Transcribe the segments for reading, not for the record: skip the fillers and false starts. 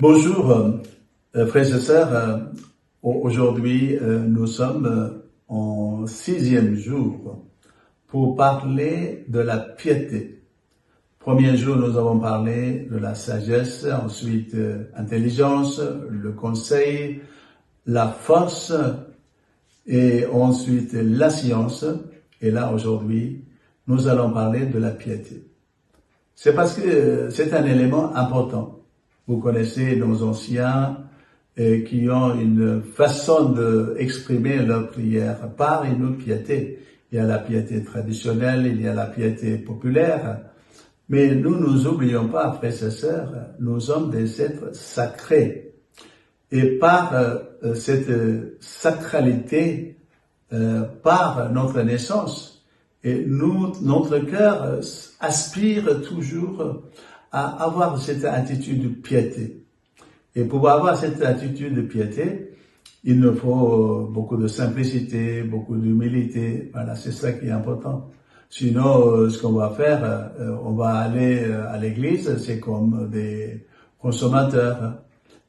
Bonjour, frères et sœurs. Aujourd'hui, nous sommes en 6e jour pour parler de la piété. Premier jour, nous avons parlé de la sagesse, ensuite intelligence, le conseil, la force et ensuite la science. Et là, aujourd'hui, nous allons parler de la piété. C'est parce que c'est un élément important. Vous connaissez nos anciens qui ont une façon d'exprimer leur prière par une autre piété. Il y a la piété traditionnelle, il y a la piété populaire. Mais nous oublions pas, frères et sœurs, nous sommes des êtres sacrés. Et par cette sacralité, par notre naissance, et notre cœur aspire toujours à avoir cette attitude de piété. Et pour avoir cette attitude de piété, il nous faut beaucoup de simplicité, beaucoup d'humilité. Voilà, c'est ça qui est important. Sinon, ce qu'on va faire, on va aller à l'église, c'est comme des consommateurs,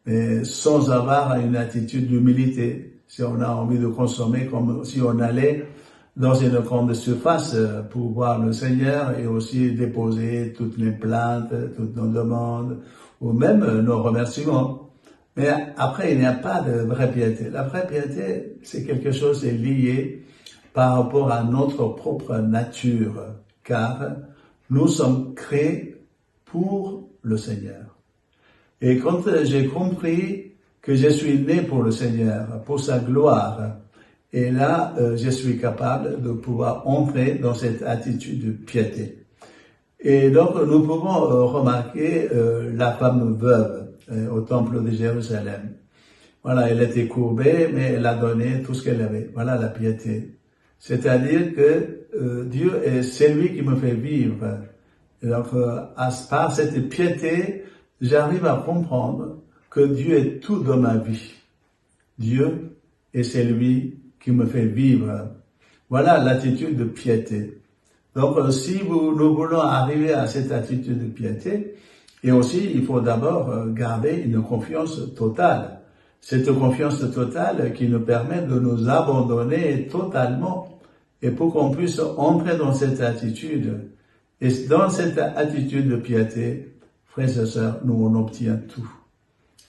mais sans avoir une attitude d'humilité. Si on a envie de consommer, comme si on allait dans une grande surface pour voir le Seigneur et aussi déposer toutes les plaintes, toutes nos demandes, ou même nos remerciements. Mais après, il n'y a pas de vraie piété. La vraie piété, c'est quelque chose qui est lié par rapport à notre propre nature, car nous sommes créés pour le Seigneur. Et quand j'ai compris que je suis né pour le Seigneur, pour sa gloire, et là, je suis capable de pouvoir entrer dans cette attitude de piété. Et donc, nous pouvons remarquer la femme veuve au temple de Jérusalem. Voilà, elle était courbée, mais elle a donné tout ce qu'elle avait. Voilà la piété. C'est-à-dire que Dieu est celui qui me fait vivre. Et donc, par cette piété, j'arrive à comprendre que Dieu est tout dans ma vie. Dieu est celui qui me fait vivre. Voilà l'attitude de piété. Donc, si nous voulons arriver à cette attitude de piété, et aussi, il faut d'abord garder une confiance totale. Cette confiance totale qui nous permet de nous abandonner totalement et pour qu'on puisse entrer dans cette attitude. Et dans cette attitude de piété, frères et sœurs, nous on obtient tout.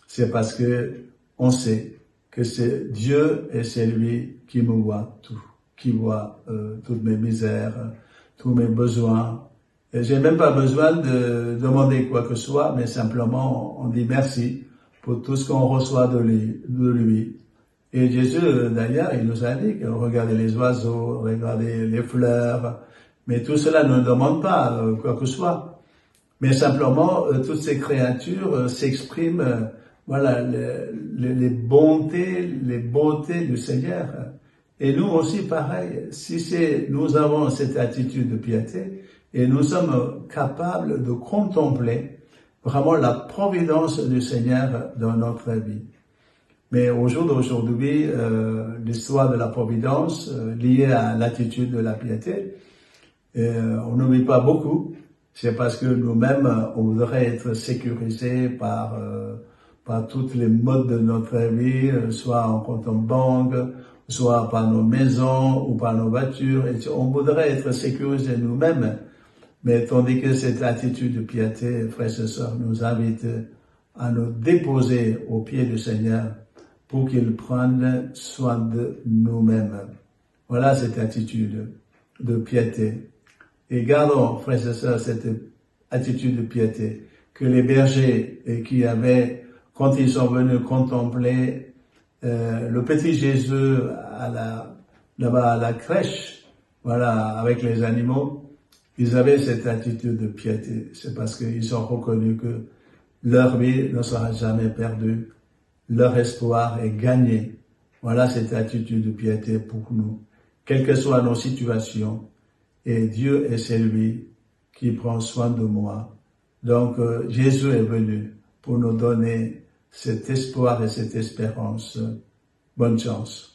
C'est parce que on sait que c'est Dieu et c'est lui qui me voit tout, qui voit toutes mes misères, tous mes besoins. Et j'ai même pas besoin de demander quoi que ce soit, mais simplement on dit merci pour tout ce qu'on reçoit de lui. Et Jésus, d'ailleurs, il nous a dit que regardez les oiseaux, regardez les fleurs, mais tout cela ne demande pas quoi que ce soit. Mais simplement, toutes ces créatures s'expriment voilà, les bontés, les beautés du Seigneur. Et nous aussi, pareil, nous avons cette attitude de piété et nous sommes capables de contempler vraiment la providence du Seigneur dans notre vie. Mais au jour d'aujourd'hui, l'histoire de la providence liée à l'attitude de la piété, on n'oublie pas beaucoup. C'est parce que nous-mêmes, on voudrait être sécurisés par toutes les modes de notre vie, soit en compte en banque, soit par nos maisons ou par nos voitures. Et on voudrait être sécurisés nous-mêmes. Mais tandis que cette attitude de piété, frères et sœurs, nous invite à nous déposer aux pieds du Seigneur pour qu'il prenne soin de nous-mêmes. Voilà cette attitude de piété. Et gardons, frères et sœurs, cette attitude de piété que les bergers qui avaient, quand ils sont venus contempler le petit Jésus là-bas à la crèche, voilà, avec les animaux, ils avaient cette attitude de piété. C'est parce qu'ils ont reconnu que leur vie ne sera jamais perdue, leur espoir est gagné. Voilà cette attitude de piété pour nous, quelles que soient nos situations. Et Dieu est celui qui prend soin de moi. Donc, Jésus est venu pour nous donner cet espoir et cette espérance. Bonne chance.